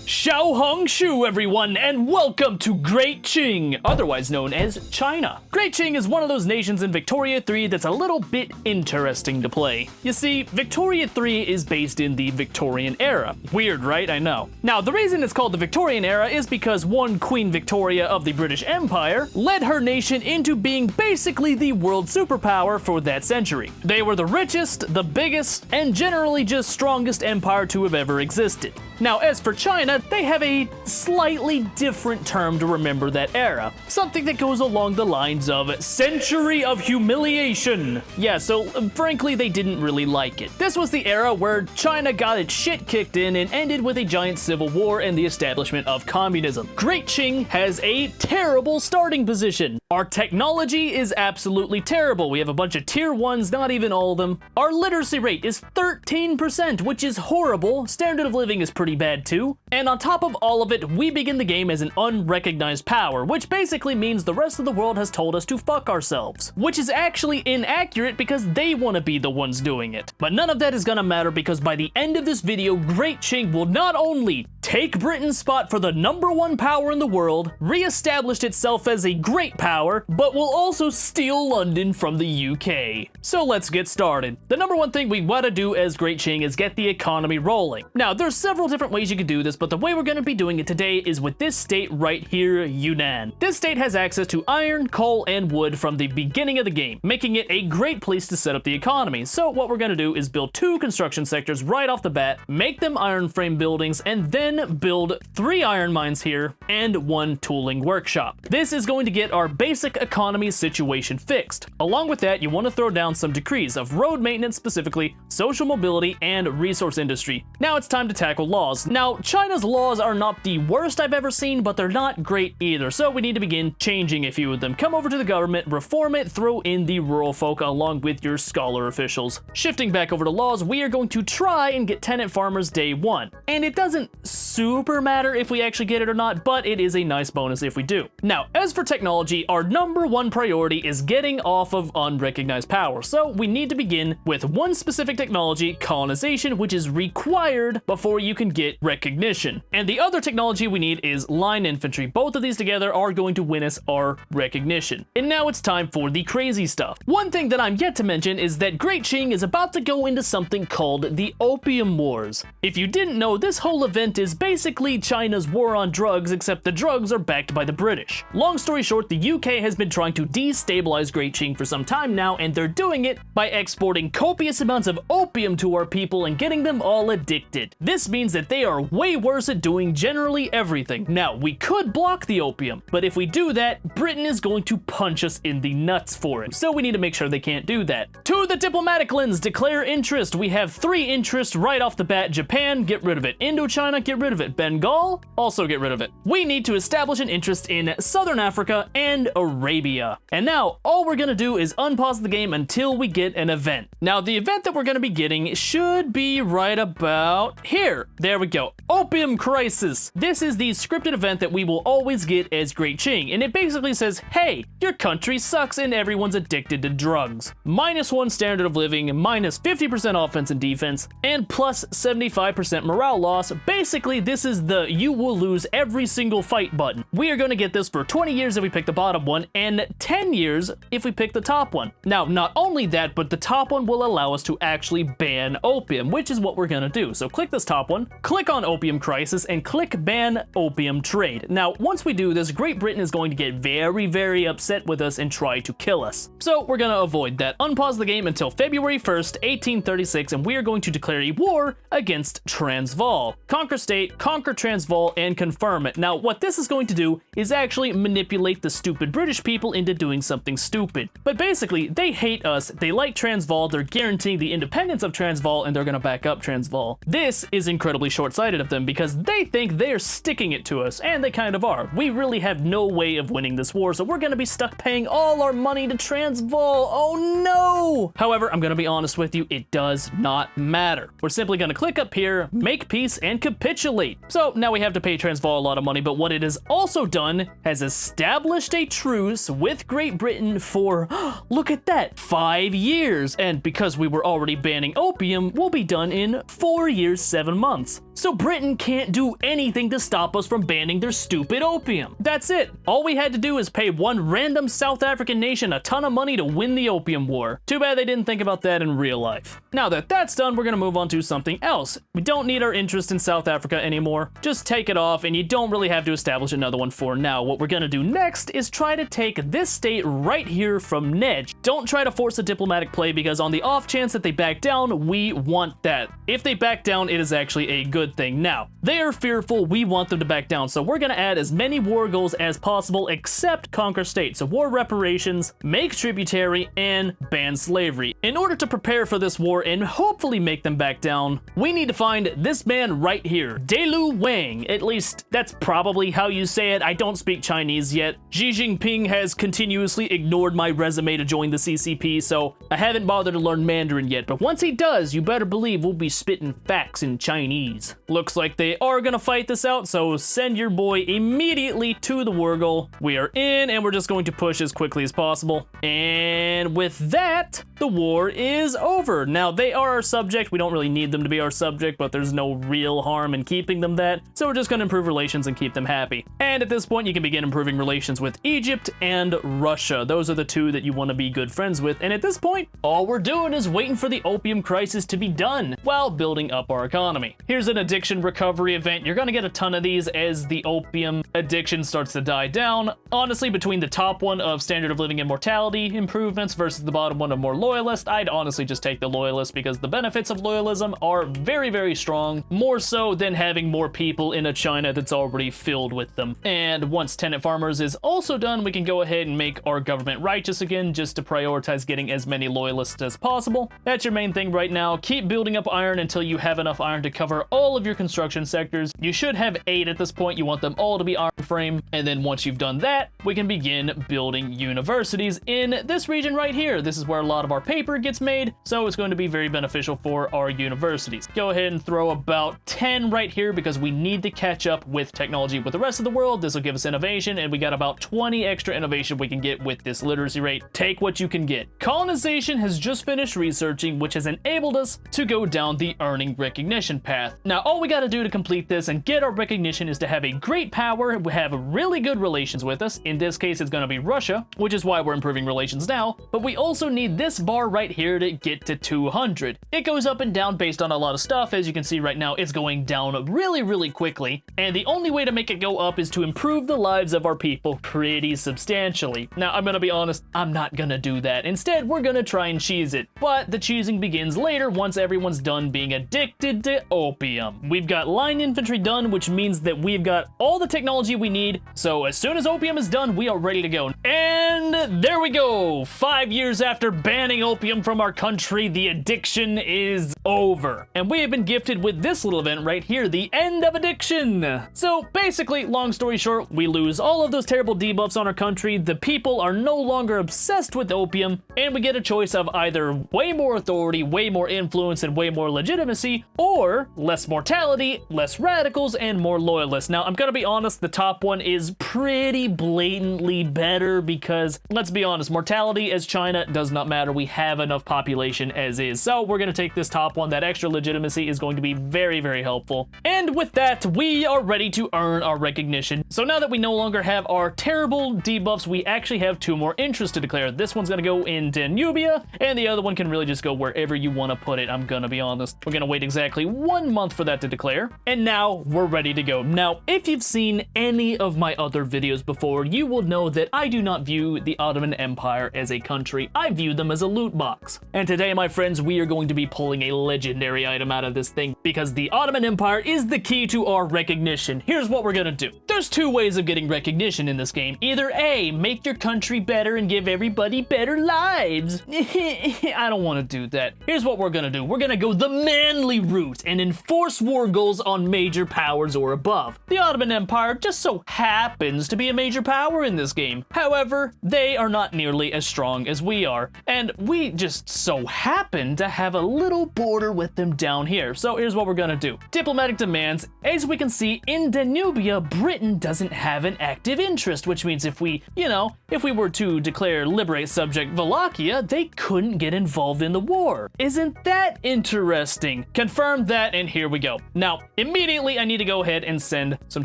Xiao Hong Shu, everyone, and welcome to Great Qing, otherwise known as China. Great Qing is one of those nations in Victoria 3 that's a little bit interesting to play. You see, Victoria 3 is based in the Victorian era. Weird, right? I know. Now, the reason it's called the Victorian era is because one Queen Victoria of the British Empire led her nation into being basically the world superpower for that century. They were the richest, the biggest, and generally just strongest empire to have ever existed. Now, as for China, they have a slightly different term to remember that era. Something that goes along the lines of century of humiliation. Yeah, so frankly, they didn't really like it. This was the era where China got its shit kicked in and ended with a giant civil war and the establishment of communism. Great Qing has a terrible starting position. Our technology is absolutely terrible. We have a bunch of tier 1s, not even all of them. Our literacy rate is 13%, which is horrible. Standard of living is pretty bad too. And on top of all of it, we begin the game as an unrecognized power, which basically means the rest of the world has told us to fuck ourselves. Which is actually inaccurate because they want to be the ones doing it. But none of that is gonna matter because by the end of this video, Great Qing will not only take Britain's spot for the #1 power in the world, re-established itself as a great power, but will also steal London from the UK. So let's get started. The #1 thing we want to do as Great Qing is get the economy rolling. Now, there's several different ways you could do this, but the way we're going to be doing it today is with this state right here, Yunnan. This state has access to iron, coal, and wood from the beginning of the game, making it a great place to set up the economy. So what we're going to do is build 2 construction sectors right off the bat, make them iron frame buildings, and then build 3 iron mines here and 1 tooling workshop. This is going to get our basic economy situation fixed. Along with that, you want to throw down some decrees of road maintenance specifically, social mobility, and resource industry. Now it's time to tackle laws. Now, China's laws are not the worst I've ever seen, but they're not great either, so we need to begin changing a few of them. Come over to the government, reform it, throw in the rural folk along with your scholar officials. Shifting back over to laws, we are going to try and get tenant farmers day 1. And it doesn't super matter if we actually get it or not, but it is a nice bonus if we do. Now, as for technology, our #1 priority is getting off of unrecognized power, so we need to begin with one specific technology, colonization, which is required before you can get recognition. And the other technology we need is line infantry. Both of these together are going to win us our recognition. And now it's time for the crazy stuff. One thing that I'm yet to mention is that Great Qing is about to go into something called the Opium Wars. If you didn't know, this whole event is basically China's war on drugs, except the drugs are backed by the British. Long story short, the UK has been trying to destabilize Great Qing for some time now, and they're doing it by exporting copious amounts of opium to our people and getting them all addicted. This means that they are way worse at doing generally everything. Now, we could block the opium, but if we do that, Britain is going to punch us in the nuts for it. So we need to make sure they can't do that. To the diplomatic lens, declare interest. We have 3 interests right off the bat. Japan, get rid of it. Indochina, get rid of it. Bengal, also get rid of it. We need to establish an interest in Southern Africa and Arabia. And now, all we're gonna do is unpause the game until we get an event. Now, the event that we're gonna be getting should be right about here. There we go. Opium Crisis. This is the scripted event that we will always get as Great Qing, and it basically says, hey, your country sucks and everyone's addicted to drugs. -1 standard of living, -50% offense and defense, and plus 75% morale loss. Basically, this is the you will lose every single fight button. We are going to get this for 20 years if we pick the bottom one, and 10 years if we pick the top one. Now, not only that, but the top one will allow us to actually ban opium, which is what we're going to do. So click this top one, click on Opium Crisis, and click Ban Opium Trade. Now, once we do this, Great Britain is going to get very, very upset with us and try to kill us. So we're going to avoid that. Unpause the game until February 1st, 1836, and we are going to declare a war against Transvaal. Conquer state, conquer Transvaal, and confirm it. Now, what this is going to do is actually manipulate the stupid British people into doing something stupid. But basically, they hate us, they like Transvaal, they're guaranteeing the independence of Transvaal, and they're going to back up Transvaal. This is incredibly short-sighted of them because they think they're sticking it to us, and they kind of are. We really have no way of winning this war, so we're going to be stuck paying all our money to Transvaal. Oh no! However, I'm going to be honest with you, it does not matter. We're simply going to click up here, make peace, and capitulate. So now we have to pay Transvaal a lot of money, but what it has also done has established a truce with Great Britain for, look at that, 5 years. And because we were already banning opium, we'll be done in 4 years, 7 months. so Britain can't do anything to stop us from banning their stupid opium. That's it. All we had to do is pay one random South African nation a ton of money to win the opium war. Too bad they didn't think about that in real life. Now that that's done, we're gonna move on to something else. We don't need our interest in South Africa anymore. Just take it off, and you don't really have to establish another one for now. What we're gonna do next is try to take this state right here from Nej. Don't try to force a diplomatic play, because on the off chance that they back down, we want that. If they back down, it is actually a good thing. Now, they are fearful, we want them to back down, so we're gonna add as many war goals as possible except conquer states. So war reparations, make tributary, and ban slavery. In order to prepare for this war and hopefully make them back down, we need to find this man right here, Delu Wang. At least, that's probably how you say it. I don't speak Chinese yet. Xi Jinping has continuously ignored my resume to join the CCP, so I haven't bothered to learn Mandarin yet, but once he does, you better believe we'll be spitting facts in Chinese. Looks like they are gonna fight this out, so send your boy immediately to the war goal. We are in, and we're just going to push as quickly as possible. And with that, the war is over. Now, they are our subject. We don't really need them to be our subject, but there's no real harm in keeping them that, so we're just gonna improve relations and keep them happy. And at this point, you can begin improving relations with Egypt and Russia. Those are the two that you want to be good friends with, and at this point, all we're doing is waiting for the opium crisis to be done while building up our economy. Here's an addiction recovery event. You're gonna get a ton of these as the opium addiction starts to die down. Honestly, between the top one of standard of living and mortality improvements versus the bottom one of more loyalist, I'd honestly just take the loyalist, because the benefits of loyalism are very, very strong, more so than having more people in a China that's already filled with them. And once tenant farmers is also done, we can go ahead and make our government righteous again, just to prioritize getting as many loyalists as possible. That's your main thing right now. Keep building up iron until you have enough iron to cover all of your construction sectors. You should have 8 at this point. You want them all to be iron frame, and then once you've done that, we can begin building universities in this region right here. This is where a lot of our paper gets made, so it's going to be very beneficial for our universities. Go ahead and throw about 10 right here, because we need to catch up with technology with the rest of the world. This will give us innovation, and we got about 20 extra innovation we can get with this literacy rate. Take what you can get. Colonization has just finished researching, which has enabled us to go down the earning recognition path. Now, all we got to do to complete this and get our recognition is to have a great power, have really good relations with us. In this case, it's going to be Russia, which is why we're improving relations now, but we also need this bar right here to get to 200. It goes up and down based on a lot of stuff. As you can see right now, it's going down really, really quickly, and the only way to make it go up is to improve the lives of our people pretty substantially. Now, I'm gonna be honest, I'm not gonna do that. Instead, we're gonna try and cheese it, but the cheesing begins later once everyone's done being addicted to opium. We've got line infantry done, which means that we've got all the technology we need, so as soon as opium is done, we are ready to go. And there we go! 5 years after banning opium from our country, the addiction is over. And we have been gifted with this little event right here, the end of addiction. So basically, long story short, we lose all of those terrible debuffs on our country, the people are no longer obsessed with opium, and we get a choice of either way more authority, way more influence, and way more legitimacy, or less mortality, less radicals, and more loyalists. Now, I'm gonna be honest, the top one is pretty blatantly better, because let's be honest, mortality as China does not matter. We have enough population as is. So we're gonna take this top one. That extra legitimacy is going to be very, very helpful. And with that, we are ready to earn our recognition. So now that we no longer have our terrible debuffs, we actually have 2 more interests to declare. This one's gonna go in Danubia, and the other one can really just go wherever you wanna put it, I'm gonna be honest. We're gonna wait exactly 1 month for that to declare, and now we're ready to go. Now, if you've seen any of my other videos before, you will know that I do not view the Ottoman Empire as a country. I view them as a loot box. And today, my friends, we are going to be pulling a legendary item out of this thing, because the Ottoman Empire is the key to our recognition. Here's what we're gonna do. There's 2 ways of getting recognition in this game. Either A, make your country better and give everybody better lives. I don't want to do that. Here's what we're gonna do. We're gonna go the manly route and enforce war goals on major powers or above. The Ottoman Empire just so happens to be a major power in this game. However, they are not nearly as strong as we are, and we just so happen to have a little border with them down here. So here's what we're gonna do. Diplomatic demands. As we can see, in Danubia, Britain doesn't have an active interest, which means if we were to declare liberate subject Wallachia, they couldn't get involved in the war. Isn't that interesting? Confirm that, and here we go. go. Now, immediately I need to go ahead and send some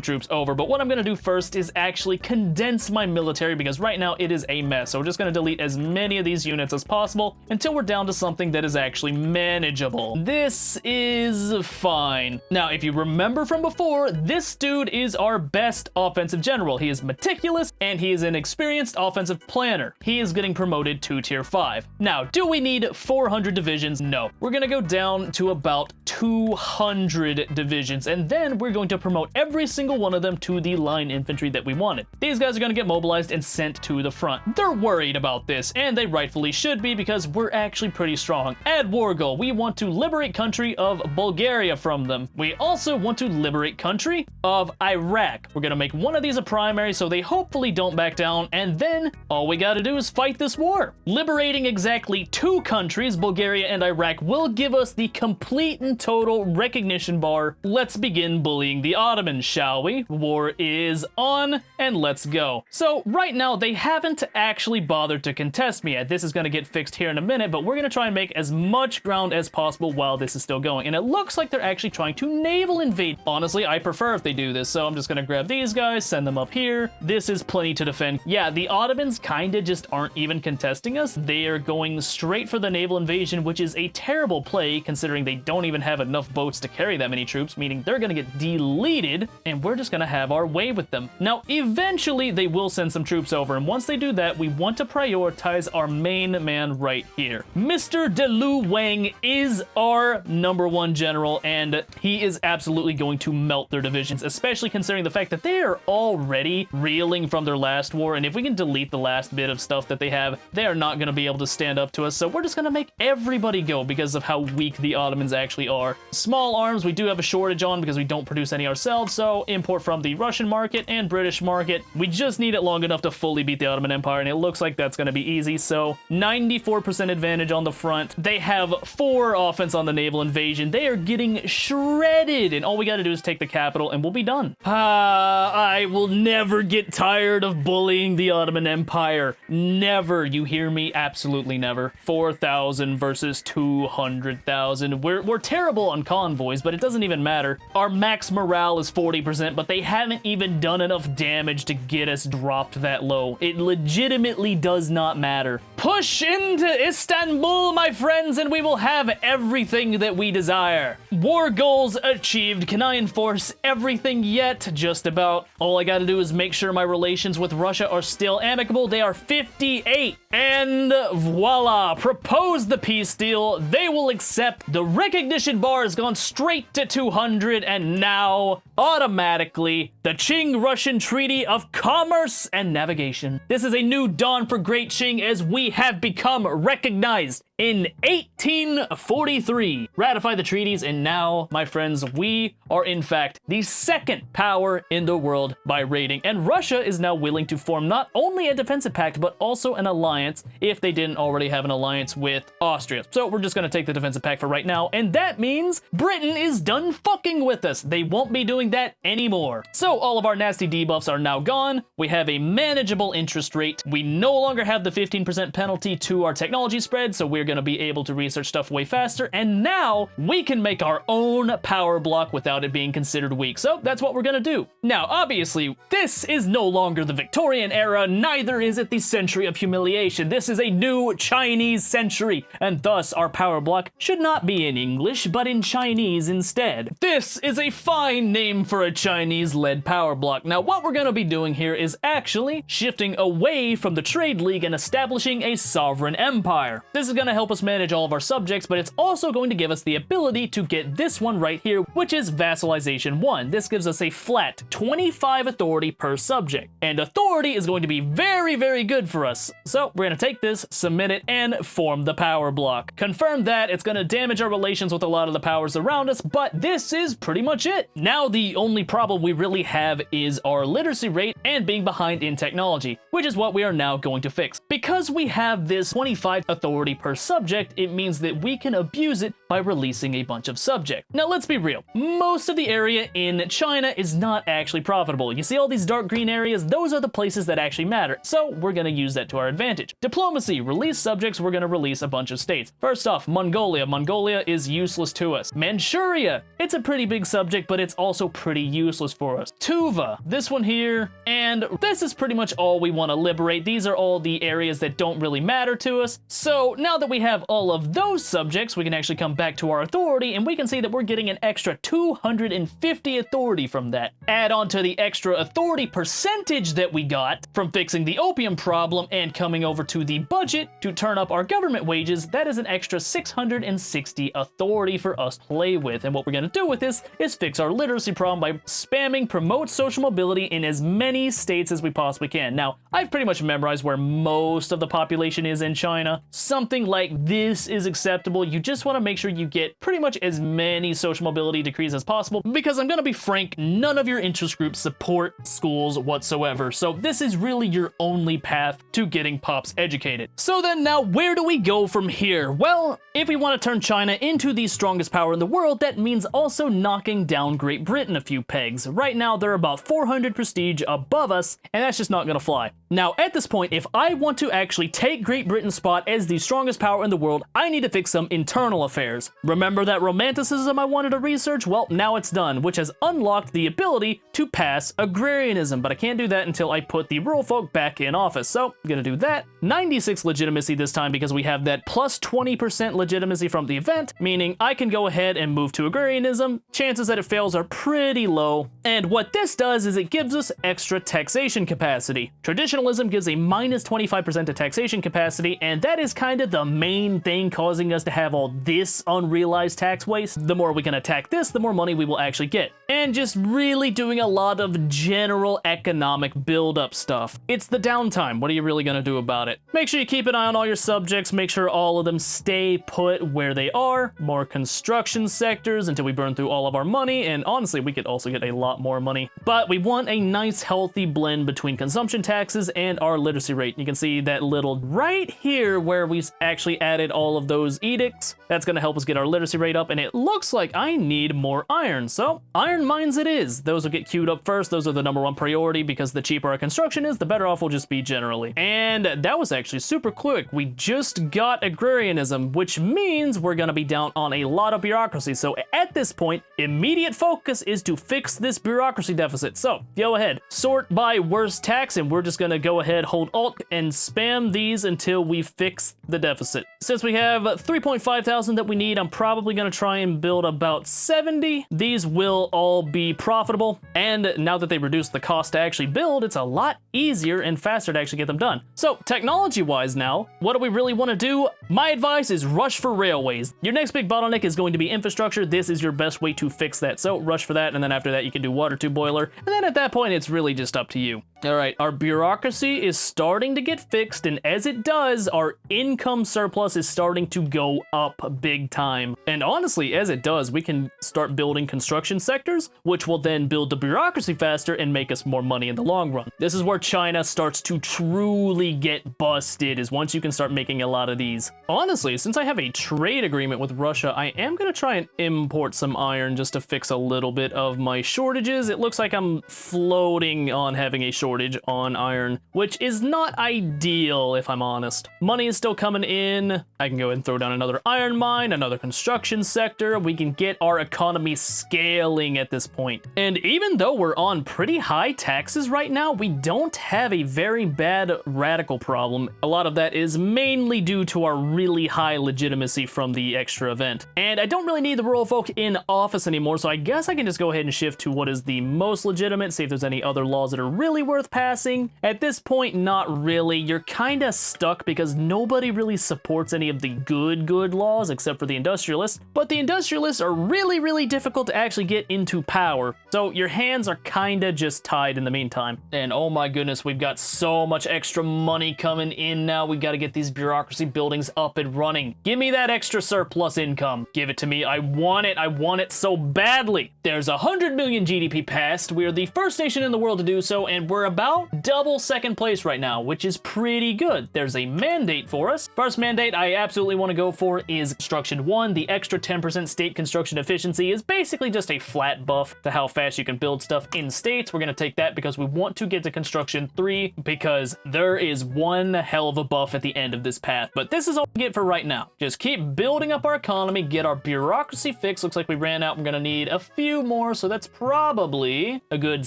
troops over, but what I'm gonna do first is actually condense my military because right now it is a mess. So we're just gonna delete as many of these units as possible until we're down to something that is actually manageable. This is fine. Now, if you remember from before, this dude is our best offensive general. He is meticulous and he is an experienced offensive planner. He is getting promoted to tier 5. Now, do we need 400 divisions? No. We're gonna go down to about 200 divisions, and then we're going to promote every single one of them to the line infantry that we wanted. These guys are gonna get mobilized and sent to the front. They're worried about this, and they rightfully should be because we're actually pretty strong. Add war goal. We want to liberate country of Bulgaria from them. We also want to liberate country of Iraq. We're gonna make one of these a primary so they hopefully don't back down, and then all we gotta do is fight this war. Liberating exactly 2 countries, Bulgaria and Iraq, will give us the complete and total recognition bar. Let's begin bullying the Ottomans, shall we? War is on, and let's go. So right now they haven't actually bothered to contest me yet. This is gonna get fixed here in a minute, but we're gonna try and make as much ground as possible while this is still going. And it looks like they're actually trying to naval invade. Honestly, I prefer if they do this, so I'm just gonna grab these guys, send them up here. This is plenty to defend. Yeah, the Ottomans kinda just aren't even contesting us. They are going straight for the naval invasion, which is a terrible play considering they don't even have enough boats to carry that many troops, meaning they're gonna get deleted, and we're just gonna have our way with them. Now, eventually they will send some troops over, and once they do that, we want to prioritize our main man right here. Mr. De Lu Wang is our #1 general, and he is absolutely going to melt their divisions, especially considering the fact that they are already reeling from their last war, and if we can delete the last bit of stuff that they have, they are not going to be able to stand up to us, so we're just going to make everybody go because of how weak the Ottomans actually are. Small arms we do have a shortage on because we don't produce any ourselves, so import from the Russian market and British market. We just need it long enough to fully beat the Ottoman Empire, and it looks like that's going to be easy, so 94% advantage on the front. They have 4 offense on the naval invasion. They are getting shredded, and all we got to do is take the capital, and we'll be done. I will never get tired of bullying the Ottoman Empire. Never, you hear me? Absolutely never. 4,000 versus 200,000. We're terrible on convoys, but it doesn't even matter. Our max morale is 40%, but they haven't even done enough damage to get us dropped that low. It legitimately does not matter. Push into Istanbul, my friends, and we will have everything that we desire. War goals achieved. Can I enforce everything yet? Just about. All I gotta do is make sure my relations with Russia are still amicable. They are 58. And voila, propose the peace deal. They will accept. The recognition bar has gone straight to 200, and now, automatically, the Qing-Russian Treaty of Commerce and Navigation. This is a new dawn for Great Qing as we have become recognized in 1843. Ratify the treaties, and now, my friends, we are in fact the 2nd power in the world by rating, and Russia is now willing to form not only a defensive pact, but also an alliance if they didn't already have an alliance with Austria. So we're just gonna take the defensive pact for right now, and that means Britain is done fucking with us. They won't be doing that anymore. So all of our nasty debuffs are now gone. We have a manageable interest rate. We no longer have the 15% penalty to our technology spread, so we're gonna be able to research stuff way faster, and now we can make our own power block without it being considered weak. So that's what we're gonna do. Now, obviously, this is no longer the Victorian era, neither is it the century of humiliation. This is a new Chinese century, and thus our power block should not be in English, but in Chinese instead. This is a fine name for a Chinese-led power block. Now, what we're gonna be doing here is actually shifting away from the trade league and establishing a sovereign empire. This is gonna help us manage all of our subjects, but it's also going to give us the ability to get this one right here, which is Vassalization 1. This gives us a flat 25 authority per subject, and authority is going to be very, very good for us. So we're gonna take this, submit it, and form the power block. Confirm that. It's gonna damage our relations with a lot of the powers around us, but this is pretty much it. Now the the only problem we really have is our literacy rate and being behind in technology, which is what we are now going to fix. Because we have this 25 authority per subject, it means that we can abuse it by releasing a bunch of subjects. Now let's be real, most of the area in China is not actually profitable. You see all these dark green areas, those are the places that actually matter, so we're gonna use that to our advantage. Diplomacy, release subjects, we're gonna release a bunch of states. First off, Mongolia. Mongolia is useless to us. Manchuria, it's a pretty big subject, but it's also pretty useless for us. Tuva, this one here, and this is pretty much all we want to liberate. These are all the areas that don't really matter to us. So now that we have all of those subjects, we can actually come back to our authority, and we can see that we're getting an extra 250 authority from that. Add on to the extra authority percentage that we got from fixing the opium problem and coming over to the budget to turn up our government wages, that is an extra 660 authority for us to play with. And what we're going to do with this is fix our literacy problem by spamming promote social mobility in as many states as we possibly can. Now, I've pretty much memorized where most of the population is in China. Something like this is acceptable. You just want to make sure you get pretty much as many social mobility decrees as possible, because I'm going to be frank, none of your interest groups support schools whatsoever. So this is really your only path to getting pops educated. So then now where do we go from here? Well, if we want to turn China into the strongest power in the world, that means also knocking down Great Britain a few pegs. Right now, they're about 400 prestige above us, and that's just not gonna fly. Now, at this point, if I want to actually take Great Britain's spot as the strongest power in the world, I need to fix some internal affairs. Remember that romanticism I wanted to research? Well, now it's done, which has unlocked the ability to pass agrarianism, but I can't do that until I put the rural folk back in office, so I'm gonna do that. 96 legitimacy this time because we have that plus 20% legitimacy from the event, meaning I can go ahead and move to agrarianism. Chances that it fails are pretty low, and what this does is it gives us extra taxation capacity. Traditionalism gives a minus 25% to taxation capacity, and that is kind of the main thing causing us to have all this unrealized tax waste. The more we can attack this, the more money we will actually get. And just really doing a lot of general economic build-up stuff. It's the downtime. What are you really gonna do about it? Make sure you keep an eye on all your subjects, make sure all of them stay put where they are. More construction sectors until we burn through all of our money, and honestly, we could also get a lot more money. But we want a nice healthy blend between consumption taxes and our literacy rate. You can see that little right here where we actually added all of those edicts. That's gonna help us get our literacy rate up, and it looks like I need more iron, so iron mines it is. Those will get queued up first. Those are the #1 priority because the cheaper our construction is, the better off we'll just be generally. And that was actually super quick. We just got agrarianism, which means we're gonna be down on a lot of bureaucracy. So at this point, immediate focus is to fix this bureaucracy deficit. So go ahead, sort by worst tax, and we're just gonna go ahead, hold Alt and spam these until we fix the deficit. Since we have 3.5 thousand that we need, I'm probably gonna try and build about 70. These will all be profitable, and now that they reduce the cost to actually build, it's a lot easier and faster to actually get them done. So technology-wise now, what do we really want to do? My advice is rush for railways. Your next big bottleneck is going to be infrastructure. This is your best way to fix that. So rush for that, and then after that you can do water tube boiler, and then at that point it's really just up to you. All right, our bureaucracy is starting to get fixed, and as it does, our income surplus is starting to go up big time. And honestly, as it does, we can start building construction sectors, which will then build the bureaucracy faster and make us more money in the long run. This is where China starts to truly get busted, is once you can start making a lot of these. Honestly, since I have a trade agreement with Russia, I am gonna try and import some iron just to fix a little bit of my shortages. It looks like I'm floating on having a shortage on iron, which is not ideal if I'm honest. Money is still coming in. I can go ahead and throw down another iron mine, another construction sector. We can get our economy scaling at this point. And even though we're on pretty high taxes right now, we don't have a very bad radical problem. A lot of that is mainly due to our really high legitimacy from the extra event. And I don't really need the rural folk in office anymore, so I guess I can just go ahead and shift to what is the most legitimate, see if there's any other laws that are really worth worth passing? At this point, not really. You're kinda stuck because nobody really supports any of the good laws except for the industrialists, but the industrialists are really difficult to actually get into power, so your hands are kinda just tied in the meantime. And oh my goodness, we've got so much extra money coming in now. We gotta get these bureaucracy buildings up and running. Give me that extra surplus income. Give it to me. I want it so badly. There's 100 million GDP passed. We are the first nation in the world to do so, and we're about double second place right now, which is pretty good. There's a mandate for us. First mandate I absolutely want to go for is construction 1. The extra 10% state construction efficiency is basically just a flat buff to how fast you can build stuff in states. We're gonna take that because we want to get to construction 3 because there is one hell of a buff at the end of this path. But this is all we get for right now. Just keep building up our economy, get our bureaucracy fixed. Looks like we ran out. We're gonna need a few more, so that's probably a good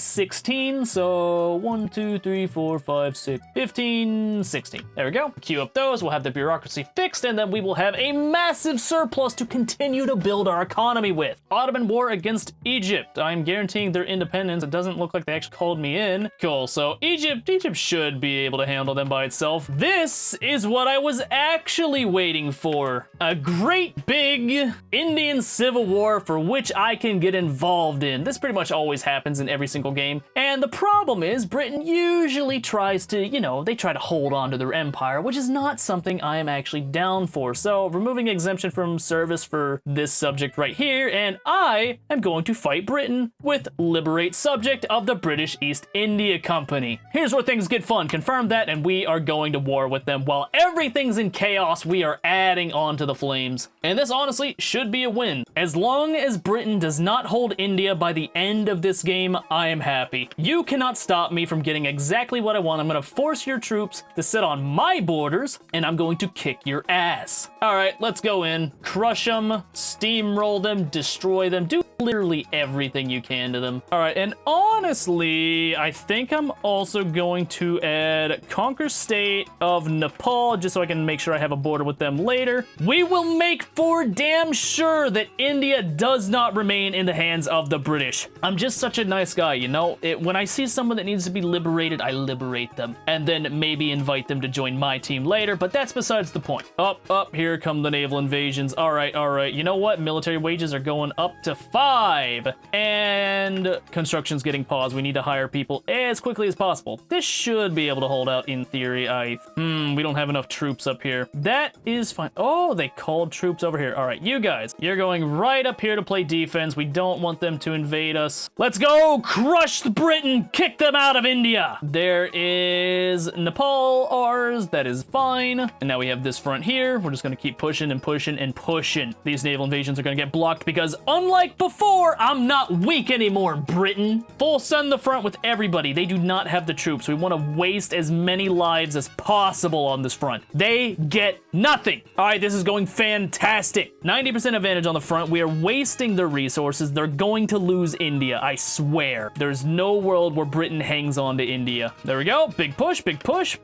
16. So 1, 2, 3, 4, 5, 6, 15, 16. There we go. Queue up those. We'll have the bureaucracy fixed, and then we will have a massive surplus to continue to build our economy with. Ottoman War against Egypt. I'm guaranteeing their independence. It doesn't look like they actually called me in. Cool. So Egypt should be able to handle them by itself. This is what I was actually waiting for. A great big Indian civil war for which I can get involved in. This pretty much always happens in every single game. And the problem is Britain usually tries to, they try to hold on to their empire, which is not something I am actually down for. So removing exemption from service for this subject right here, and I am going to fight Britain with liberate subject of the British East India Company. Here's where things get fun. Confirm that, and we are going to war with them. While everything's in chaos, we are adding on to the flames. And this honestly should be a win. As long as Britain does not hold India by the end of this game, I am happy. You cannot stop me from getting exactly what I want. I'm gonna force your troops to sit on my borders, and I'm going to kick your ass. All right, let's go in, crush them, steamroll them, destroy them, do literally everything you can to them. All right, and honestly, I think I'm also going to add conquer state of Nepal, just so I can make sure I have a border with them later. We will make for damn sure that India does not remain in the hands of the British. I'm just such a nice guy, when I see someone that needs to be liberated, I liberate them, and then maybe invite them to join my team later, but that's besides the point. Up, here come the naval invasions. All right, you know what? Military wages are going up to 5, and construction's getting paused. We need to hire people as quickly as possible. This should be able to hold out in theory. We don't have enough troops up here. That is fine. Oh, they called troops over here. All right, you guys, you're going right up here to play defense. We don't want them to invade us. Let's go crush Britain, kick them out of India. There is Nepal, ours. That is fine. And now we have this front here. We're just gonna keep pushing and pushing and pushing. These naval invasions are gonna get blocked because unlike before, I'm not weak anymore, Britain. Full send the front with everybody. They do not have the troops. We want to waste as many lives as possible on this front. They get nothing. All right, this is going fantastic. 90% advantage on the front. We are wasting their resources. They're going to lose India, I swear. There's no world where Britain hangs on to India. There we go. Big push,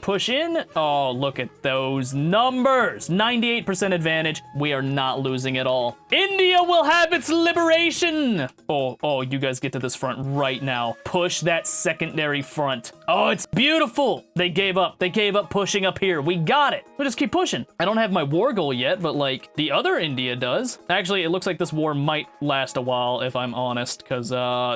push in. Oh, look at those numbers. 98% advantage. We are not losing at all. India will have its liberation. Oh, you guys get to this front right now. Push that secondary front. Oh, it's beautiful. They gave up. They gave up pushing up here. We got it. We'll just keep pushing. I don't have my war goal yet, but the other India does. Actually, it looks like this war might last a while, if I'm honest, because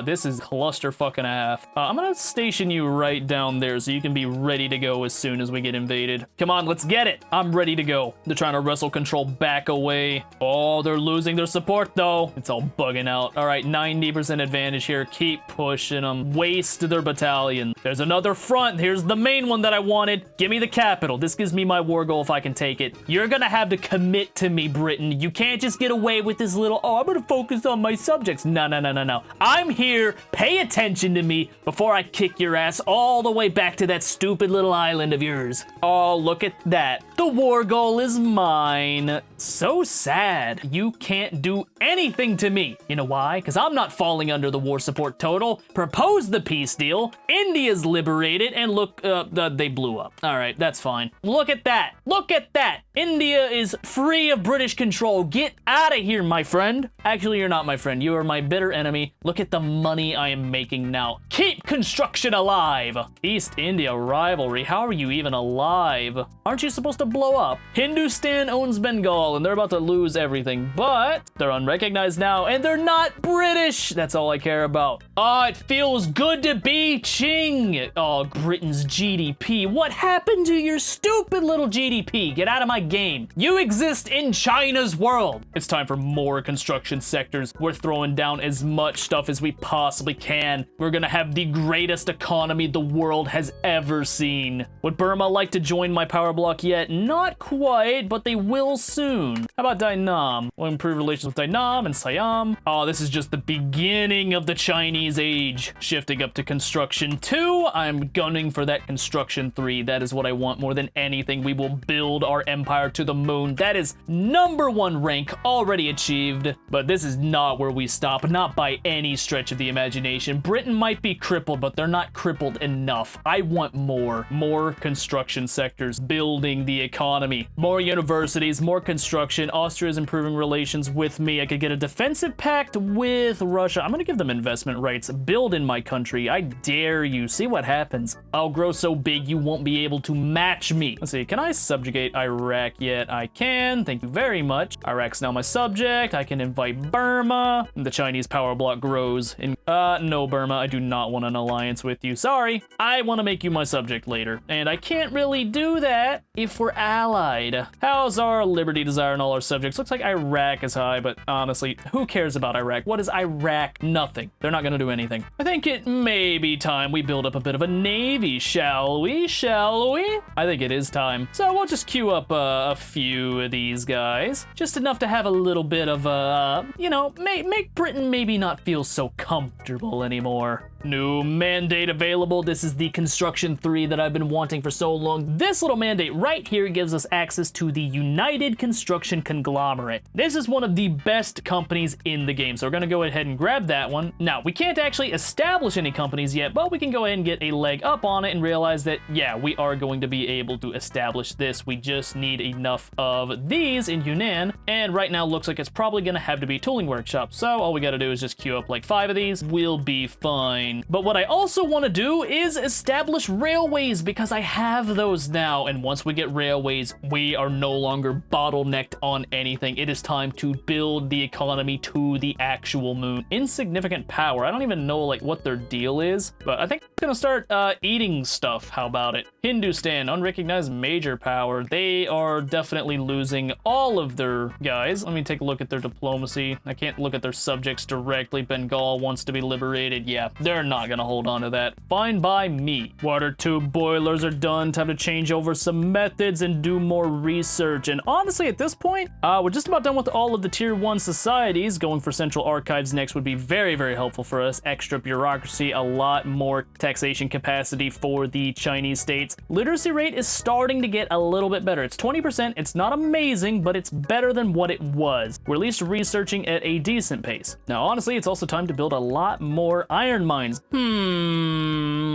this is clusterfuck and a half. I'm gonna station you right down there so you can be ready to go as soon as we get invaded. Come on, let's get it. I'm ready to go. They're trying to wrestle control back away. Oh, they're losing their support though. It's all bugging out. All right, 90% advantage here. Keep pushing them. Waste their battalion. There's another front. Here's the main one that I wanted. Give me the capital. This gives me my war goal if I can take it. You're gonna have to commit to me, Britain. You can't just get away with this little, I'm gonna focus on my subjects. No. I'm here. Pay attention to me before I kick your ass all the way back to that stupid little island of yours. Oh, look at that. The war goal is mine. So sad. You can't do anything to me. You know why? Because I'm not falling under the war support total. Propose the peace deal. India's liberated, and look, they blew up. All right, that's fine. Look at that. Look at that. India is free of British control. Get out of here, my friend. Actually, you're not my friend. You are my bitter enemy. Look at the money I am making now. Keep construction alive. East India rivalry. How are you even alive? Aren't you supposed to blow up? Hindustan owns Bengal, and they're about to lose everything, but they're unrecognized now, and they're not British. That's all I care about. Oh, it feels good to be Qing. Oh, Britain's GDP. What happened to your stupid little GDP? Get out of my game. You exist in China's world. It's time for more construction sectors. We're throwing down as much stuff as we possibly can. We're gonna have the greatest economy the world has ever seen. Would Burma like to join my power block yet? Not quite, but they will soon. How about Dainam? We'll improve relations with Dainam and Siam. Oh, this is just the beginning of the Chinese age. Shifting up to construction 2. I'm gunning for that construction 3. That is what I want more than anything. We will build our empire to the moon. That is #1 rank already achieved. But this is not where we stop, not by any stretch of the imagination. Britain might be crippled, but they're not crippled enough. I want more. More construction sectors, building the economy. More universities, more construction. Austria's improving relations with me. I could get a defensive pact with Russia. I'm gonna give them investment rights. Build in my country. I dare you. See what happens. I'll grow so big you won't be able to match me. Let's see, can I subjugate Iraq yet? I can. Thank you very much. Iraq's now my subject. I can invite Burma. The Chinese power block grows. No, Burma, I do not want an alliance with you. Sorry. I want to make you my subject later, and I can't really do that if we're allied. How's our liberty desire and all our subjects? Looks like Iraq is high, but honestly, who cares about Iraq? What is Iraq? Nothing. They're not gonna do anything. I think it may be time we build up a bit of a navy, shall we? Shall we? I think it is time. So we'll just queue up a few of these guys. Just enough to have a little bit of, you know, make Britain maybe not feel so comfortable anymore. New mandate available. This is the construction 3 that I've been wanting for so long. This little mandate right here gives us access to the United Construction Conglomerate. This is one of the best companies in the game, so we're gonna go ahead and grab that one. Now, we can't actually establish any companies yet, but we can go ahead and get a leg up on it and realize that, yeah, we are going to be able to establish this. We just need enough of these in Yunnan, and right now looks like it's probably gonna have to be tooling workshop, so all we gotta do is just queue up like 5 of these. We'll be fine. But what I also want to do is establish railways, because I have those now, and once we get railways, we are no longer bottlenecked on anything. It is time to build the economy to the actual moon. Insignificant power. I don't even know like what their deal is, but I think I'm gonna start eating stuff. How about it? Hindustan, unrecognized major power. They are definitely losing all of their guys. Let me take a look at their diplomacy. I can't look at their subjects directly. Bengal wants to be liberated. Yeah, they're not gonna hold on to that. Fine by me. Water tube boilers are done. Time to change over some methods and do more research. And honestly, at this point, we're just about done with all of the tier 1 societies. Going for central archives next would be very, very helpful for us. Extra bureaucracy, a lot more taxation capacity for the Chinese states. Literacy rate is starting to get a little bit better. It's 20%. It's not amazing, but it's better than what it was. We're at least researching at a decent pace. Now, honestly, it's also time to build a lot more iron mines.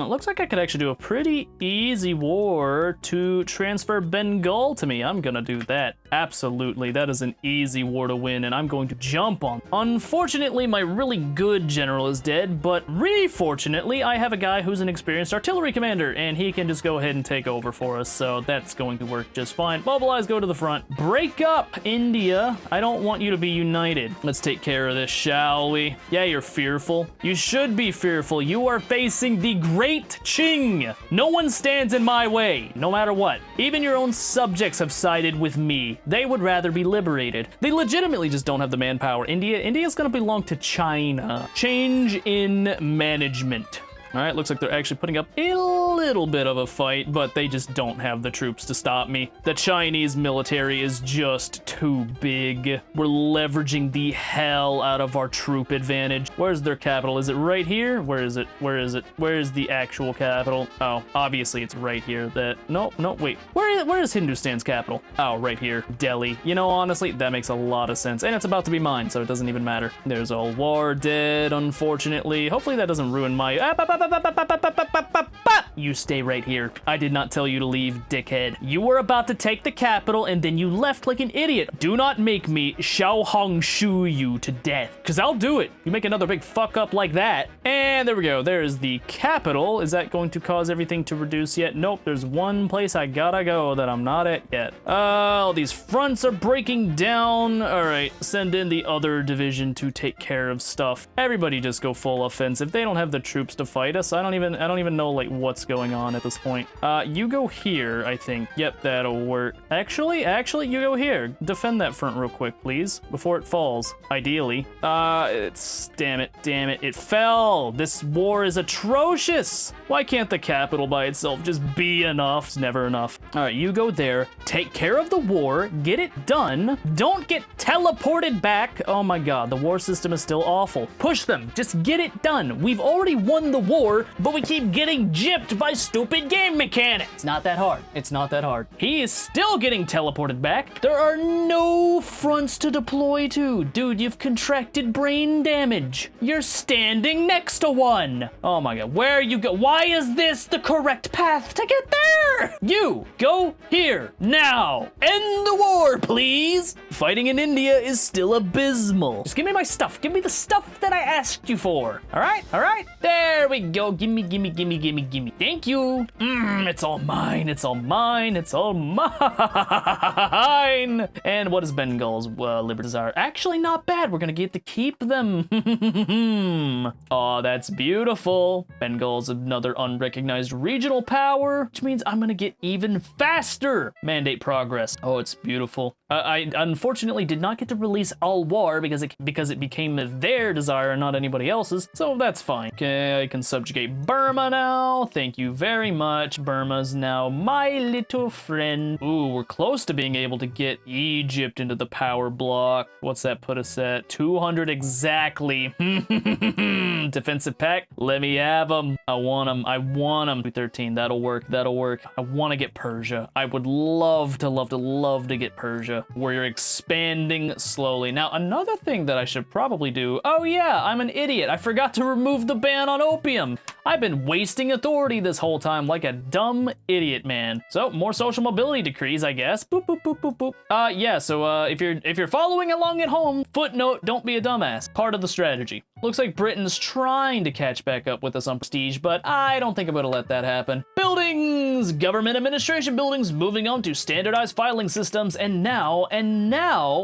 Looks like I could actually do a pretty easy war to transfer Bengal to me. I'm gonna do that. Absolutely, that is an easy war to win, and I'm going to jump on. Unfortunately, my really good general is dead, but really fortunately, I have a guy who's an experienced artillery commander, and he can just go ahead and take over for us, so that's going to work just fine. Mobilize, go to the front. Break up, India. I don't want you to be united. Let's take care of this, shall we? Yeah, you're fearful. You should be fearful. You are facing the Great Qing. No one stands in my way, no matter what. Even your own subjects have sided with me. They would rather be liberated. They legitimately just don't have the manpower. India's gonna belong to China. Change in management. All right, looks like they're actually putting up a little bit of a fight, but they just don't have the troops to stop me. The Chinese military is just too big. We're leveraging the hell out of our troop advantage. Where's their capital? Is it right here? Where is it? Where is it? Where is the actual capital? Oh, obviously it's right here. No, wait. Where is Hindustan's capital? Oh, right here. Delhi. You know, honestly, that makes a lot of sense. And it's about to be mine, so it doesn't even matter. There's a war dead, unfortunately. Hopefully that doesn't ruin my... You stay right here. I did not tell you to leave, dickhead. You were about to take the capital, and then you left like an idiot. Do not make me Xiao Hong Shu you to death, because I'll do it. You make another big fuck up like that. And there we go. There's the capital. Is that going to cause everything to reduce yet? Nope. There's one place I gotta go that I'm not at yet. Oh, these fronts are breaking down. All right, send in the other division to take care of stuff. Everybody just go full offensive. They don't have the troops to fight us. I don't even know like what's going on at this point. You go here, I think. Yep, that'll work. Actually, you go here. Defend that front real quick, please, before it falls, ideally. Damn it, it fell. This war is atrocious. Why can't the capital by itself just be enough? It's never enough. All right, you go there, take care of the war, get it done. Don't get teleported back. Oh my God, the war system is still awful. Push them, just get it done. We've already won the war, but we keep getting gypped by stupid game mechanics. It's not that hard. It's not that hard. He is still getting teleported back. There are no fronts to deploy to. Dude, you've contracted brain damage. You're standing next to one. Oh my God, where you go? Why is this the correct path to get there? You go here now. End the war, please. Fighting in India is still abysmal. Just give me my stuff. Give me the stuff that I asked you for. All right. There we go. Gimme. Thank you. It's all mine. It's all mine. And what is Bengal's liberty desire? Actually, not bad. We're gonna get to keep them. Oh, that's beautiful. Bengal's another unrecognized regional power, which means I'm gonna get even faster. Mandate progress. Oh, it's beautiful. I unfortunately did not get to release Al War because it became their desire, not anybody else's. So that's fine. Okay, I can subjugate Burma now. Thank you very much. Burma's now my little friend. Ooh, we're close to being able to get Egypt into the power block. What's that put us at? 200 exactly. Defensive pact. Let me have them. I want them. 13. That'll work. I want to get Persia. I would love to get Persia. Where you're expanding slowly. Now, another thing that I should probably do. Oh yeah, I'm an idiot. I forgot to remove the ban on opium. I've been wasting authority this whole time like a dumb idiot, man. So, more social mobility decrees, I guess. Boop, boop, boop, boop, boop. Yeah, so if you're following along at home, footnote, don't be a dumbass. Part of the strategy. Looks like Britain's trying to catch back up with us on prestige, but I don't think I'm gonna let that happen. Buildings! Government administration buildings moving on to standardized filing systems, and now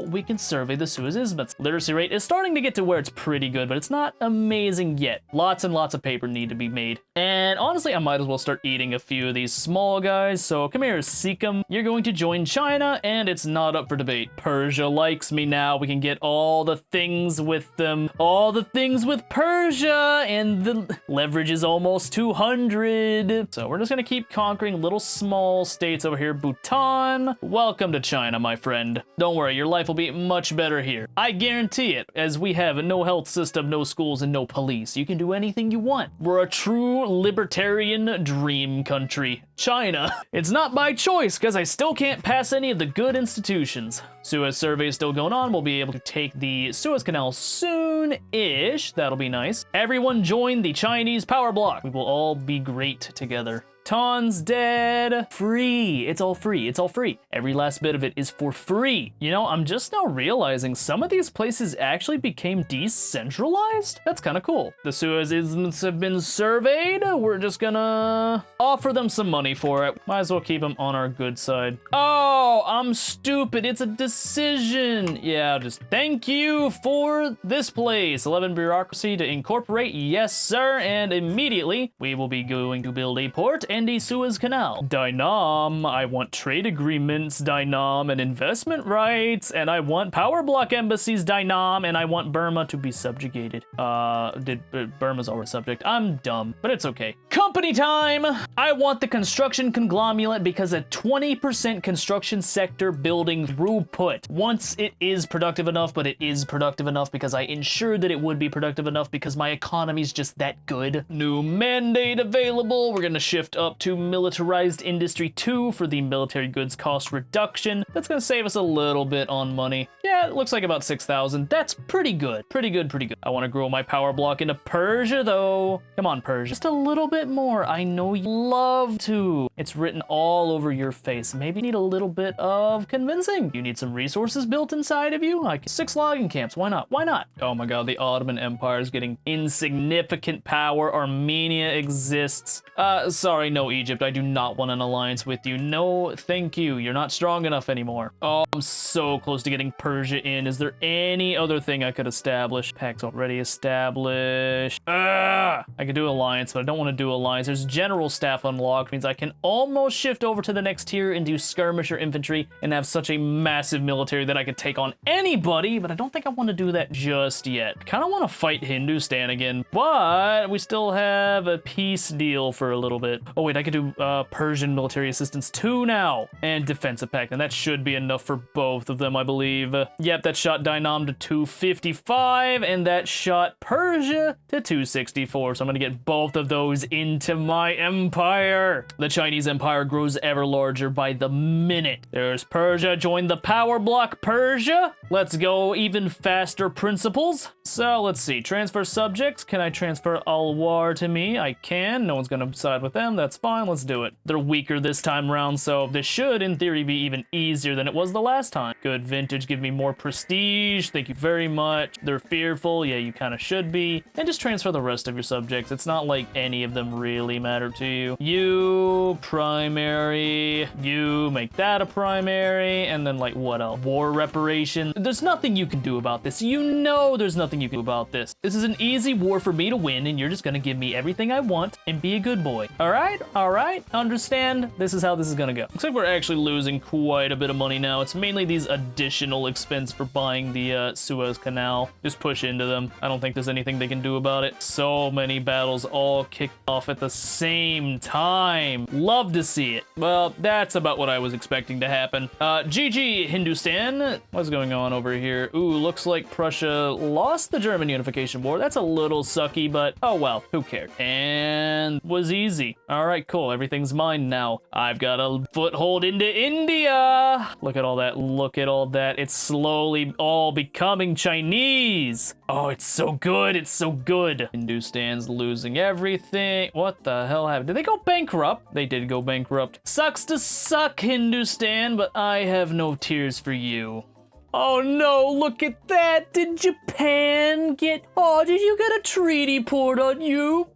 we can survey the Suez Isthmus. Literacy rate is starting to get to where it's pretty good, but it's not amazing yet. Lots and lots of paper need to be made. And honestly, I might as well start eating a few of these small guys. So come here, Sikkim. You're going to join China, and it's not up for debate. Persia likes me now. We can get all the things with them. All the things with Persia, and the leverage is almost 200. So we're just gonna keep conquering little small states over here. Bhutan. Welcome to China, my friend. Don't worry, your life will be much better here. I guarantee it, as we have no health system, no schools, and no police. You can do anything you want. We're a true libertarian dream country. China. It's not by choice, because I still can't pass any of the good institutions. Suez survey is still going on. We'll be able to take the Suez Canal soon-ish. That'll be nice. Everyone join the Chinese power block. We will all be great together. Ton's dead. Free. It's all free. It's all free. Every last bit of it is for free. You know, I'm just now realizing some of these places actually became decentralized. That's kind of cool. The Suez Isthmus have been surveyed. We're just gonna offer them some money for it. Might as well keep them on our good side. Oh, I'm stupid. It's a decision. Yeah, just thank you for this place. 11 bureaucracy to incorporate. Yes, sir. And immediately we will be going to build a port and and a Suez Canal. Dynam, I want trade agreements, Dynam, and investment rights, and I want power block embassies, Dynam, and I want Burma to be subjugated. Burma's already subject. I'm dumb, but it's okay. Company time! I want the construction conglomerate because a 20% construction sector building throughput. Once it is productive enough, but it is productive enough because I ensured that it would be productive enough because my economy's just that good. New mandate available. We're gonna shift up to militarized industry 2 for the military goods cost reduction. That's gonna save us a little bit on money. Yeah, it looks like about 6,000. That's pretty good. Pretty good, pretty good. I want to grow my power block into Persia though. Come on, Persia. Just a little bit more. I know you love to. It's written all over your face. Maybe you need a little bit of convincing. You need some resources built inside of you? Like 6 logging camps. Why not? Why not? Oh my god, the Ottoman Empire is getting insignificant power. Armenia exists. Sorry, no, Egypt. I do not want an alliance with you. No, thank you. You're not strong enough anymore. Oh, I'm so close to getting Persia in. Is there any other thing I could establish? Pact's already established. I could do alliance, but I don't want to do alliance. There's general staff unlocked, means I can almost shift over to the next tier and do skirmisher infantry and have such a massive military that I could take on anybody, but I don't think I want to do that just yet. I kind of want to fight Hindustan again, but we still have a peace deal for a little bit. Oh wait, I could do Persian military assistance 2 now, and defensive pact, and that should be enough for both of them, I believe. Yep, that shot Dynam to 255, and that shot Persia to 264, so I'm gonna get both of those into my empire. The Chinese empire grows ever larger by the minute. There's Persia, join the power block, Persia. Let's go even faster principles. So let's see, transfer subjects. Can I transfer Alwar to me? I can. No one's gonna side with them. That's fine. Let's do it. They're weaker this time around, so this should, in theory, be even easier than it was the last time. Good vintage. Give me more prestige. Thank you very much. They're fearful. Yeah, you kind of should be. And just transfer the rest of your subjects. It's not like any of them really matter to you. You, primary. You, make that a primary. And then, like, what else? War reparation. There's nothing you can do about this. You know there's nothing you can do about this. This is an easy war for me to win, and you're just gonna give me everything I want and be a good boy. All right? All right? Understand? This is how this is gonna go. Looks like we're actually losing quite a bit of money now. It's mainly these additional expense for buying the Suez Canal. Just push into them. I don't think there's anything they can do about it. So many battles all kicked off at the same time. Love to see it. Well, that's about what I was expecting to happen. GG Hindustan. What's going on over here? Ooh, looks like Prussia lost the German Unification War. That's a little sucky, but oh well, who cares? And was easy. All right, cool. Everything's mine now. I've got a foothold into India. Look at all that. Look at all that. It's slowly all becoming Chinese. Oh, it's so good. It's so good. Hindustan's losing everything. What the hell happened? Did they go bankrupt? They did go bankrupt. Sucks to suck, Hindustan, but I have no tears for you. Oh no, look at that. Did Japan get... Oh, did you get a treaty poured on you?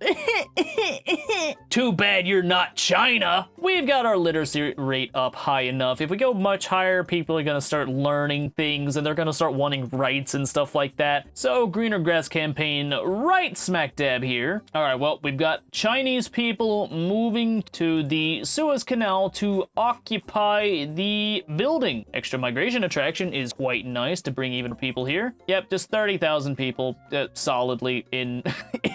Too bad you're not China. We've got our literacy rate up high enough. If we go much higher, people are gonna start learning things and they're gonna start wanting rights and stuff like that. So, greener grass campaign right smack dab here. All right, well, we've got Chinese people moving to the Suez Canal to occupy the building. Extra migration attraction is quite nice to bring even people here. Yep, just 30,000 people solidly in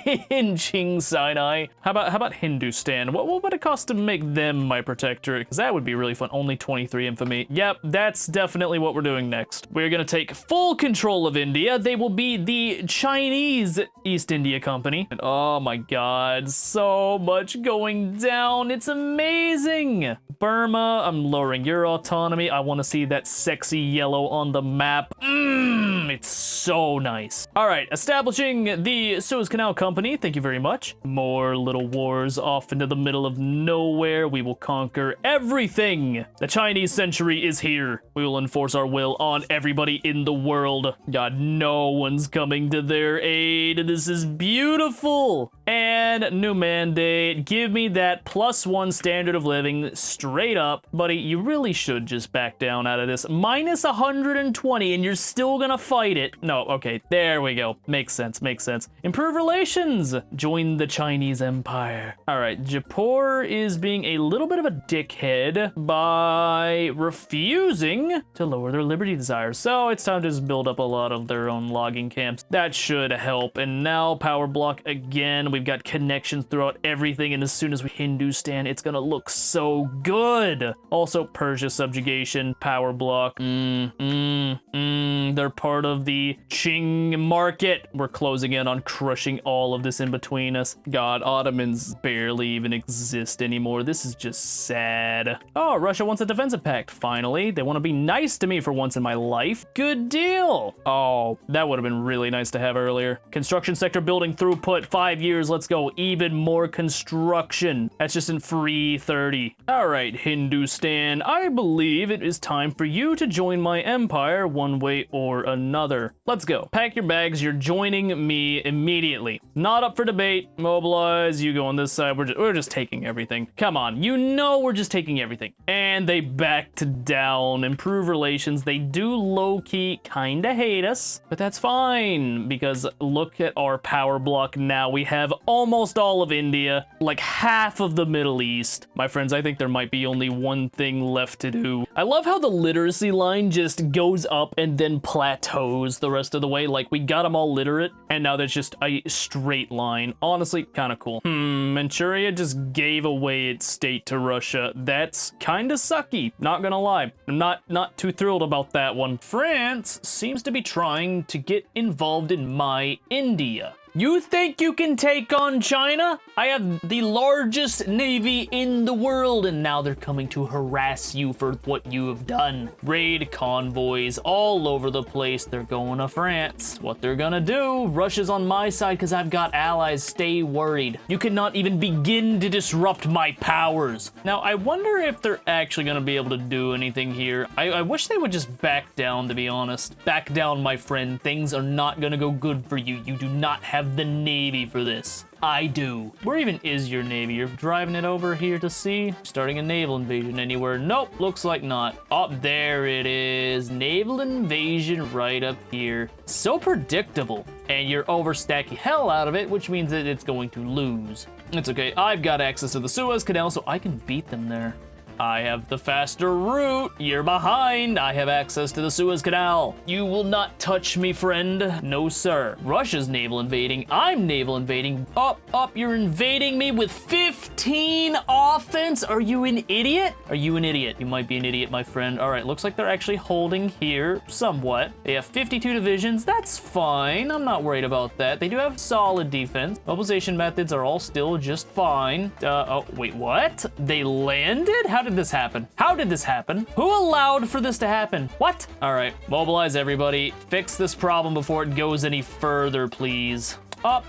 in Qing Sinai. How about Hindustan? What would it cost to make them my protectorate? Because that would be really fun. Only 23 infamy. Yep, that's definitely what we're doing next. We're gonna take full control of India. They will be the Chinese East India Company. And oh my god, so much going down. It's amazing. Burma, I'm lowering your autonomy. I want to see that sexy yellow on the map. It's so nice. All right, establishing the Suez Canal Company. Thank you very much. More little wars off into the middle of nowhere. We will conquer everything. The Chinese century is here. We will enforce our will on everybody in the world. God, no one's coming to their aid. This is beautiful. And new mandate. Give me that +1 standard of living straight up. Buddy, you really should just back down out of this. Minus 120 and you're still gonna fight it. No, okay, there we go. Makes sense, makes sense. Improve relations. Join the Chinese Empire. All right, Jaipur is being a little bit of a dickhead by refusing to lower their liberty desires. So it's time to just build up a lot of their own logging camps. That should help. And now power block again. We've got connections throughout everything. And as soon as we Hindustan, it's gonna look so good. Also Persia subjugation, power block. They're part of the Qing market. We're closing in on crushing all of this in between us. God, Ottomans barely even exist anymore. This is just sad. Oh, Russia wants a defensive pact, finally. They want to be nice to me for once in my life. Good deal. Oh, that would have been really nice to have earlier. Construction sector building throughput, 5 years. Let's go. Even more construction. That's just in free 30. All right, Hindustan. I believe it is time for you to join my empire one way or another. Let's go. Pack your bags. You're joining me immediately. Not up for debate. Mobilize. You go on this side. We're just taking everything. Come on. You know we're just taking everything. And they backed down. Improve relations. They do low-key kind of hate us, but that's fine because look at our power block now. We have almost all of India, like half of the Middle East. My friends, I think there might be only one thing left to do. I love how the literacy line just goes up and then plateaus the rest of the way. Like we got them all literate and now there's just a straight line. Honestly, kind of cool. Manchuria just gave away its state to Russia. That's kind of sucky, not gonna lie. I'm not too thrilled about that one. France seems to be trying to get involved in my India. You think you can take on China? I have the largest navy in the world, and now they're coming to harass you for what you have done. Raid convoys all over the place. They're going to France. What they're gonna do? Russia's on my side because I've got allies. Stay worried. You cannot even begin to disrupt my powers. Now, I wonder if they're actually gonna be able to do anything here. I wish they would just back down, to be honest. Back down, my friend. Things are not gonna go good for you. You do not have the navy for this. I do. Where even is your navy? You're driving it over here to sea? Starting a naval invasion anywhere? Nope, looks like not. Oh, there it is. Naval invasion right up here. So predictable. And you're overstacking hell out of it, which means that it's going to lose. It's okay. I've got access to the Suez Canal, so I can beat them there. I have the faster route. You're behind. I have access to the Suez Canal. You will not touch me, friend. No, sir. Russia's naval invading. I'm naval invading. Up. You're invading me with 15 offense. Are you an idiot? Are you an idiot? You might be an idiot, my friend. All right, looks like they're actually holding here somewhat. They have 52 divisions. That's fine. I'm not worried about that. They do have solid defense. Mobilization methods are all still just fine. Oh, wait, what? They landed? How did this happen? How did this happen? Who allowed for this to happen? What? All right, mobilize everybody. Fix this problem before it goes any further, please.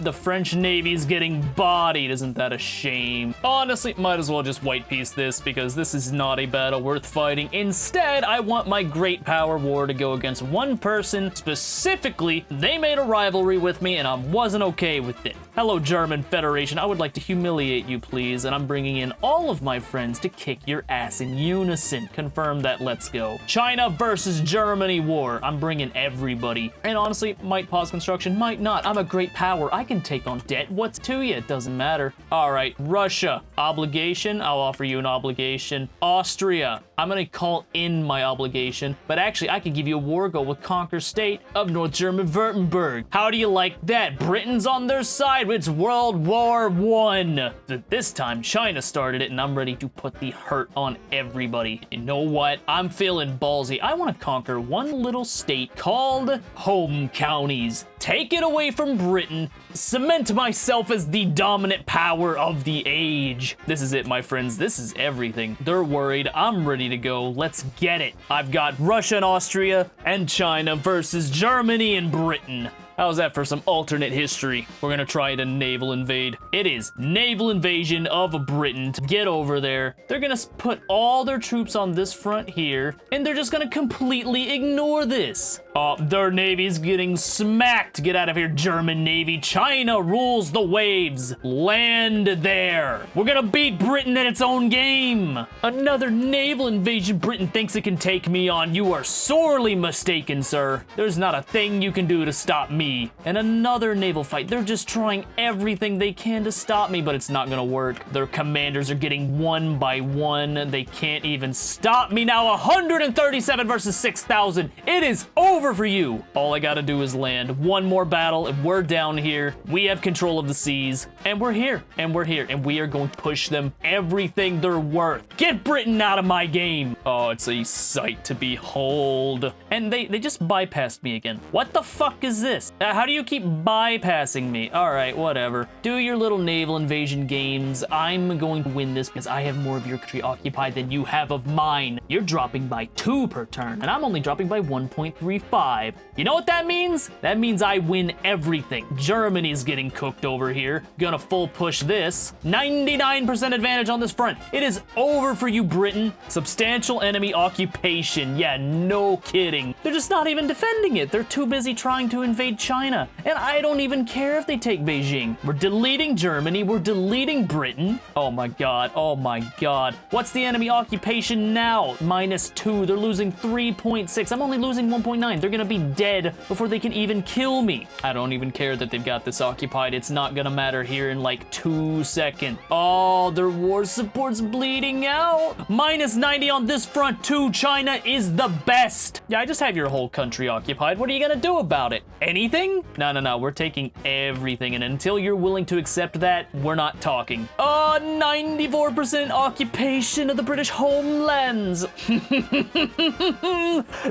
The French Navy's getting bodied. Isn't that a shame? Honestly, might as well just white piece this because this is not a battle worth fighting. Instead, I want my great power war to go against one person. Specifically, they made a rivalry with me and I wasn't okay with it. Hello, German Federation. I would like to humiliate you, please. And I'm bringing in all of my friends to kick your ass in unison. Confirm that. Let's go. China versus Germany war. I'm bringing everybody. And honestly, might pause construction, might not. I'm a great power. I can take on debt. What's to you? It doesn't matter. All right, Russia. Obligation. I'll offer you an obligation. Austria. I'm gonna call in my obligation, but actually I could give you a war goal with conquer state of North German-Württemberg. How do you like that? Britain's on their side. It's World War I. This time China started it and I'm ready to put the hurt on everybody. You know what? I'm feeling ballsy. I want to conquer one little state called Home Counties. Take it away from Britain, cement myself as the dominant power of the age. This is it, my friends. This is everything. They're worried. I'm ready to go. Let's get it. I've got Russia and Austria and China versus Germany and Britain. How's that for some alternate history? We're gonna try to naval invade. It is naval invasion of Britain. To get over there, they're gonna put all their troops on this front here, and they're just gonna completely ignore this. Their navy's getting smacked. Get out of here, German navy. China rules the waves. Land there. We're gonna beat Britain at its own game. Another naval invasion. Britain thinks it can take me on. You are sorely mistaken, sir. There's not a thing you can do to stop me. And another naval fight. They're just trying everything they can to stop me, but it's not gonna work. Their commanders are getting one by one. They can't even stop me now. 137 versus 6,000. It is over for you. All I gotta do is land one more battle, and we're down here. We have control of the seas, and we're here, and we are going to push them everything they're worth. Get Britain out of my game. Oh, it's a sight to behold. And they just bypassed me again. What the fuck is this? How do you keep bypassing me? All right, whatever. Do your little naval invasion games. I'm going to win this because I have more of your country occupied than you have of mine. You're dropping by 2 per turn, and I'm only dropping by 1.35. You know what that means? That means I win everything. Germany's getting cooked over here. Gonna full push this. 99% advantage on this front. It is over for you, Britain. Substantial enemy occupation. Yeah, no kidding. They're just not even defending it. They're too busy trying to invade China. And I don't even care if they take Beijing. We're deleting Germany. We're deleting Britain. Oh my god. Oh my god. What's the enemy occupation now? -2. They're losing 3.6. I'm only losing 1.9. They're gonna be dead before they can even kill me. I don't even care that they've got this occupied. It's not gonna matter here in like 2 seconds. Oh, their war support's bleeding out. -90 on this front too. China is the best. Yeah, I just have your whole country occupied. What are you gonna do about it? Anything? No, no, no. We're taking everything, and until you're willing to accept that, we're not talking. 94% occupation of the British homelands.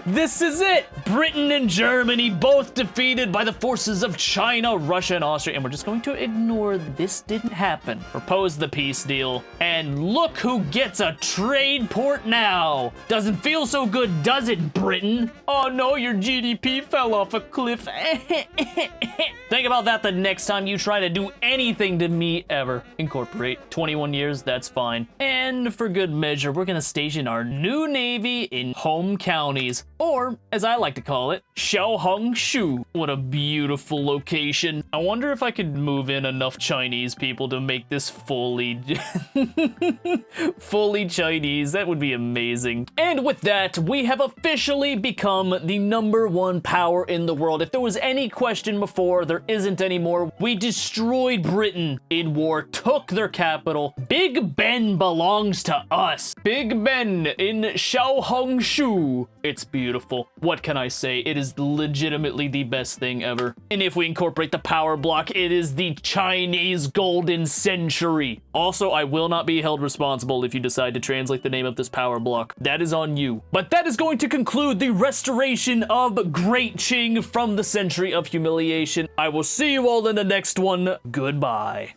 This is it. Britain and Germany both defeated by the forces of China, Russia, and Austria, and we're just going to ignore this didn't happen. Propose the peace deal, and look who gets a trade port now. Doesn't feel so good, does it, Britain? Oh no, your GDP fell off a cliff. Think about that the next time you try to do anything to me ever. Incorporate. 21 years, that's fine. And for good measure, we're gonna station our new navy in home counties, or as I like to call it, Xiaohongshu. What a beautiful location. I wonder if I could move in enough Chinese people to make this fully fully Chinese. That would be amazing. And with that, we have officially become the #1 power in the world. If there was any question before, there isn't anymore. We destroyed Britain in war, took their capital. Big Ben belongs to us. Big Ben in Xiaohongshu. It's beautiful. What can I say? It is legitimately the best thing ever. And if we incorporate the power block, it is the Chinese golden century. Also, I will not be held responsible if you decide to translate the name of this power block. That is on you. But that is going to conclude the restoration of Great Qing from the century of humiliation. I will see you all in the next one. Goodbye.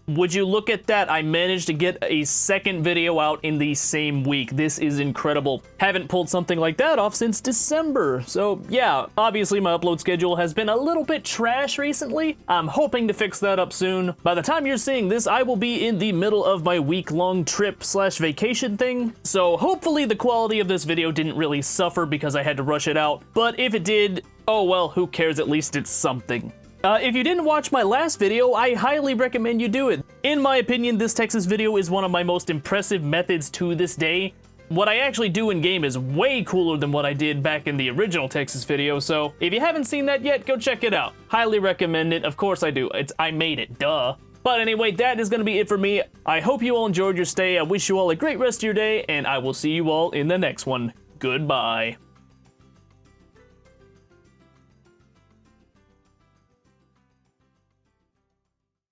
Would you look at that? I managed to get a second video out in the same week. This is incredible. Haven't pulled something like that off since December. So yeah, obviously my upload schedule has been a little bit trash recently. I'm hoping to fix that up soon. By the time you're seeing this, I will be in the middle of my week-long trip/vacation thing. So hopefully the quality of this video didn't really suffer because I had to rush it out. But if it did, oh well, who cares? At least it's something. If you didn't watch my last video, I highly recommend you do it. In my opinion, this Texas video is one of my most impressive methods to this day. What I actually do in game is way cooler than what I did back in the original Texas video, so if you haven't seen that yet, go check it out. Highly recommend it. Of course I do. I made it, duh. But anyway, that is going to be it for me. I hope you all enjoyed your stay. I wish you all a great rest of your day, and I will see you all in the next one. Goodbye.